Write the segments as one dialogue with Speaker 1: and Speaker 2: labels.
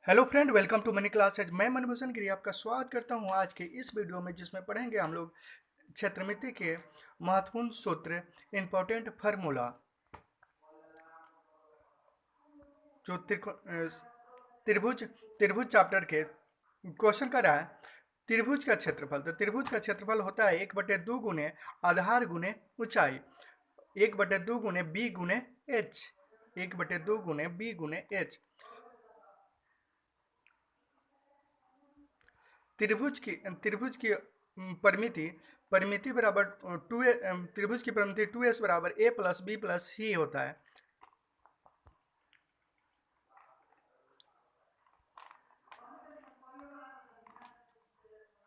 Speaker 1: Hello friend, welcome to money classes. मैं मनभूषण गिरी आपका स्वागत करता हूं आज के इस वीडियो में, जिसमें पढ़ेंगे हम लोग क्षेत्रमिति के महत्वपूर्ण सूत्र, इंपॉर्टेंट फार्मूला। जो त्रिभुज त्रिभुज चैप्टर के क्वेश्चन कर रहा है, त्रिभुज का क्षेत्रफल। तो त्रिभुज का क्षेत्रफल होता है 1/2 गुने आधार गुने ऊंचाई, 1/2 गुने बी गुने एच, 1/2 गुने बी गुने एच। त्रिभुज की परिमिति परिमिति बराबर टू ए। त्रिभुज की परिमिति 2s बराबर a प्लस बी प्लस सी होता है।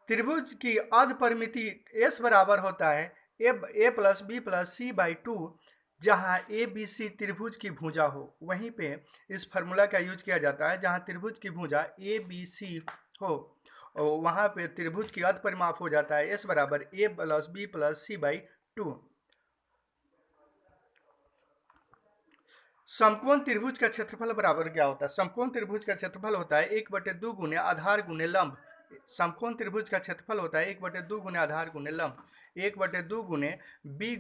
Speaker 1: त्रिभुज की अर्ध परिमिति s बराबर होता है a plus b plus c by 2, जहाँ ए बी सी त्रिभुज की भुजा हो। वहीं पे इस फार्मूला का यूज किया जाता है जहाँ त्रिभुज की भुजा ए बी सी हो, और वहाँ पे त्रिभुज की अर्ध परिमाप हो जाता है s बराबर a plus b plus c by 2। समकोण त्रिभुज का क्षेत्रफल बराबर क्या होता है? समकोण त्रिभुज का क्षेत्रफल होता है 1/2 गुने आधार गुने लंब। समकोण त्रिभुज का क्षेत्रफल होता है 1/2 गुने आधार गुने लंब, 1/2 गुने बी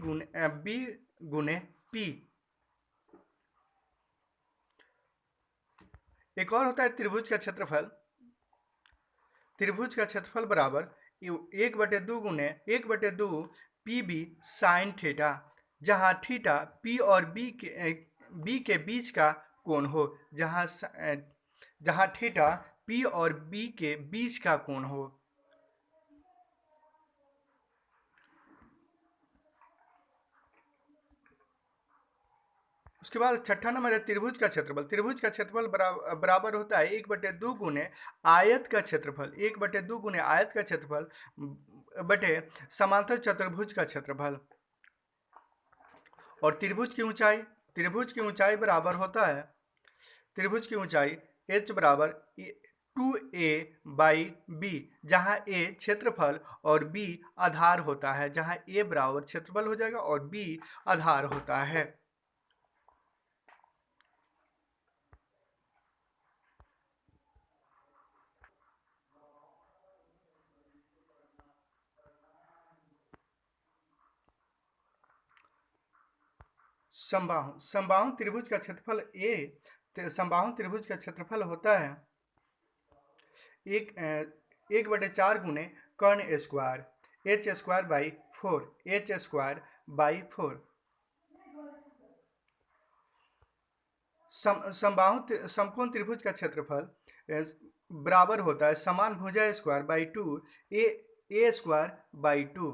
Speaker 1: गुने पी। एक और होता है त्रिभुज का क्षेत्रफल। त्रिभुज का क्षेत्रफल बराबर 1/2 पी बी साइन थीटा, जहाँ थीटा पी और बी के बीच का कोण हो, जहाँ थीटा पी और बी के बीच का कोण हो। उसके बाद छठा नंबर है त्रिभुज का क्षेत्रफल। त्रिभुज का क्षेत्रफल बराबर होता है 1/2 गुने आयत का क्षेत्रफल, 1/2 गुने आयत का क्षेत्रफल बटे समांतर चतुर्भुज का क्षेत्रफल। और त्रिभुज की ऊंचाई बराबर होता है, त्रिभुज की ऊंचाई h बराबर 2a बाई बी, जहाँ a क्षेत्रफल और b आधार होता है, जहाँ a बराबर क्षेत्रफल हो जाएगा और b आधार होता है। समबाहु त्रिभुज का क्षेत्रफल समबाहु त्रिभुज का क्षेत्रफल होता है 1/4 गुने कर्ण square, h square by 4, h square by 4। समकोण त्रिभुज का क्षेत्रफल बराबर होता है समान भुजा square by 2 A square by 2,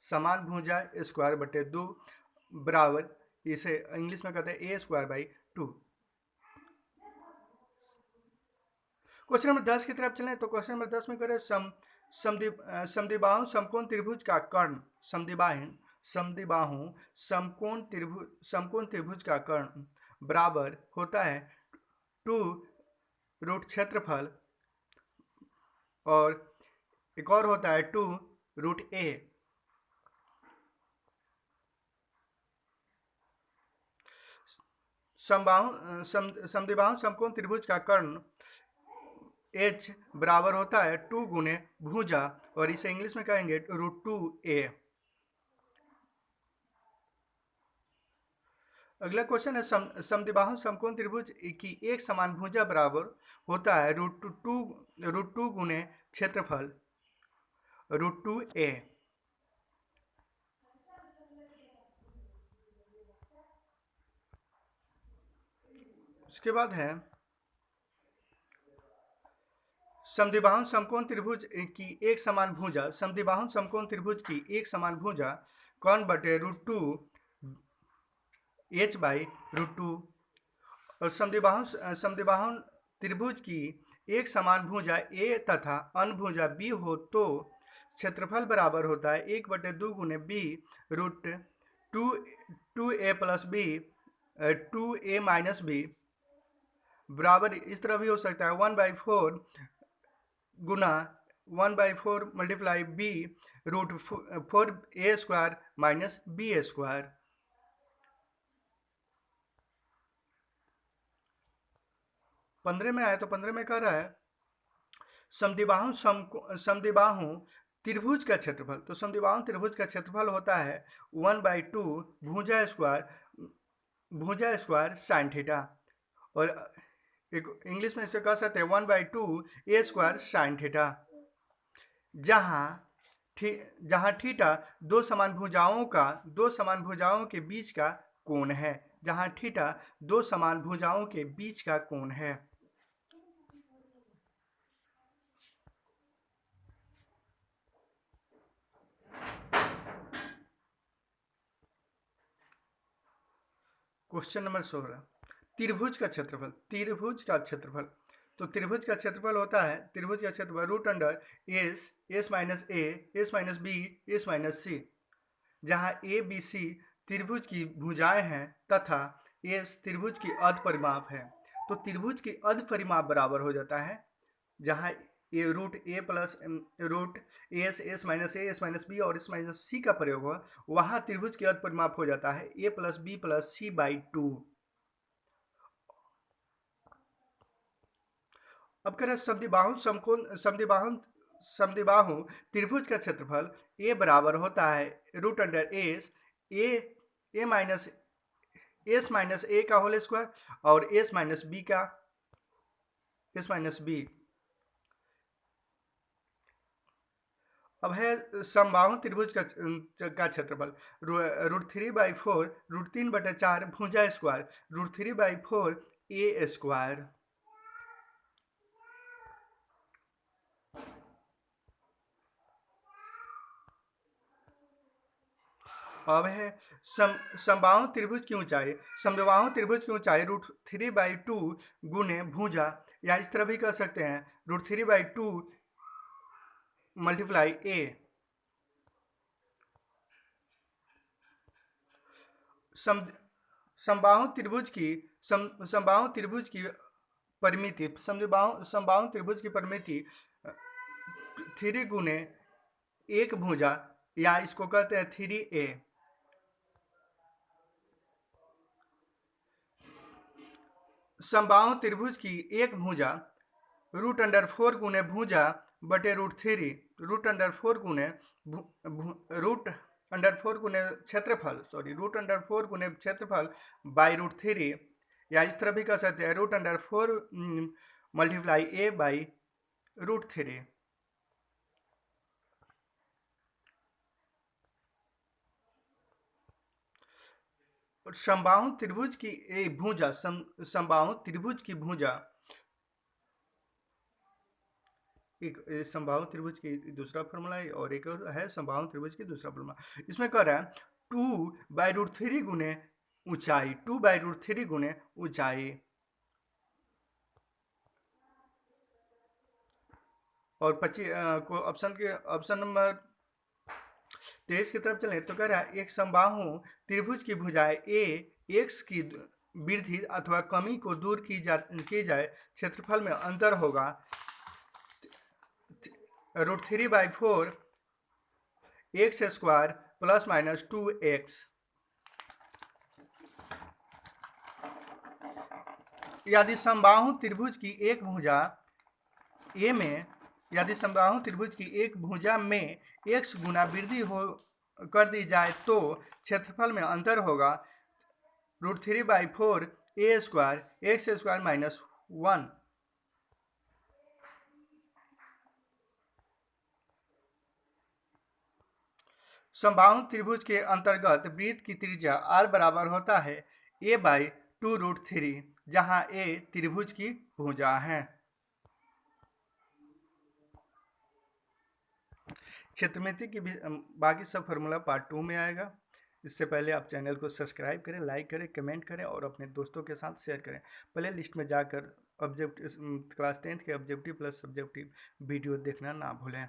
Speaker 1: समान भुजा स्क्वायर बटे 2 बराबर, इसे इंग्लिश में कहते हैं ए स्क्वायर बाई 2। क्वेश्चन नंबर 10 की तरफ चलें तो क्वेश्चन नंबर 10 में करें समद्विबाहु समकोण त्रिभुज का कर्ण। समद्विबाहु समकोण त्रिभुज का कर्ण बराबर होता है 2 रूट क्षेत्रफल, और एक और होता है 2 रूट ए। समद्विबाहु समकोण त्रिभुज का कर्ण h बराबर होता है 2 गुने भुजा, और इसे इंग्लिश में कहेंगे √2a। अगला क्वेश्चन है समद्विबाहु समकोण त्रिभुज की एक समान भुजा बराबर होता है √2 गुने क्षेत्रफल √2a। उसके बाद है समद्विबाहु समकोण त्रिभुज की एक समान भुजा। समद्विबाहु समकोण त्रिभुज की एक समान भुजा कर्ण बटे √2 h बाई √2। और समद्विबाहु त्रिभुज की एक समान भुजा a तथा अन्य भुजा b हो तो क्षेत्रफल बराबर होता है 1/2 गुने b root 2a plus b 2a minus b बराबर, इस तरह भी हो सकता है 1/4 गुना 1/4 multiply b root 4a square minus b square. 15 में आया तो 15 में कह रहा है समद्विबाहु त्रिभुज का क्षेत्रफल। तो समद्विबाहु त्रिभुज का क्षेत्रफल होता है 1/2 भुजा स्क्वायर साइन थीटा, और एक इंग्लिश में इसे कह सकते हैं 1/2 ए स्क्वायर साइन थीटा, जहाँ थीटा दो समान भुजाओं के बीच का कोण है। जहाँ थीटा दो समान भुजाओं के बीच का कोण है। क्वेश्चन नंबर 16, त्रिभुज का क्षेत्रफल। तो त्रिभुज का क्षेत्रफल होता है, त्रिभुज का क्षेत्रफल root under s minus a, s minus b, s minus c, जहाँ ए बी सी त्रिभुज की भुजाएं हैं तथा एस त्रिभुज की अर्ध परिमाप है। तो त्रिभुज की अर्ध परिमाप बराबर हो जाता है, जहाँ root A plus root S minus a, s minus B और एस माइनस सी का प्रयोग हो, वहाँ त्रिभुज की अर्ध परिमाप हो जाता है a plus b plus c by 2। अब कह रहे समद्विबाहु त्रिभुज का क्षेत्रफल ए बराबर होता है रूट अंडर ए माइनस एस माइनस ए का होल स्क्वायर और एस माइनस बी। अब है समबाहु त्रिभुज का क्षेत्रफल √3/4 √3/4 भुजा स्क्वायर √3/4 ए स्क्वायर। अब है समबाहु त्रिभुज की ऊंचाई। समबाहु त्रिभुज की ऊंचाई √3/2 गुने भुजा, या इस तरह भी कर सकते हैं √3/2 मल्टीप्लाई ए। समबाहु त्रिभुज की परिमिति 3 गुने 1 भुजा, या इसको कहते हैं 3a। समबाहु त्रिभुज की एक भुजा √4 गुने भुजा बटे √3 √4 गुने क्षेत्रफल बाई √3, या इस तरह भी कह सकते हैं √4 मल्टीप्लाई ए बाई √3। समबाहु त्रिभुज की भुजा समबाहु त्रिभुज की भुजा, एक समबाहु त्रिभुज की दूसरा फॉर्मूला है और एक है समबाहु त्रिभुज की दूसरा फॉर्मूला। इसमें कह रहा है 2/√3 गुने ऊंचाई, 2/√3 गुने ऊंचाई। और 25 को ऑप्शन नंबर 23 की तरफ चलें तो कह रहा है एक समबाहु त्रिभुज की भुजाएं ए एक्स की वृद्धि अथवा कमी को दूर की जाए, क्षेत्रफल में अंतर होगा √3/4 x square plus minus 2x। यदि समबाहु त्रिभुज की एक भुजा ए में x गुना वृद्धि कर दी जाए तो क्षेत्रफल में अंतर होगा √3/4 ए स्क्वायर एक्स स्क्वायर माइनस 1। समबाहु त्रिभुज के अंतर्गत वृत्त की त्रिज्या r बराबर होता है a/2√3, जहां a त्रिभुज की भुजा है। क्षेत्रमिति की भी बाकी सब फार्मूला पार्ट 2 में आएगा। इससे पहले आप चैनल को सब्सक्राइब करें, लाइक करें, कमेंट करें और अपने दोस्तों के साथ शेयर करें। प्ले लिस्ट में जाकर क्लास 10th के ऑब्जेक्टिव प्लस सब्जेक्टिव वीडियो देखना ना भूलें।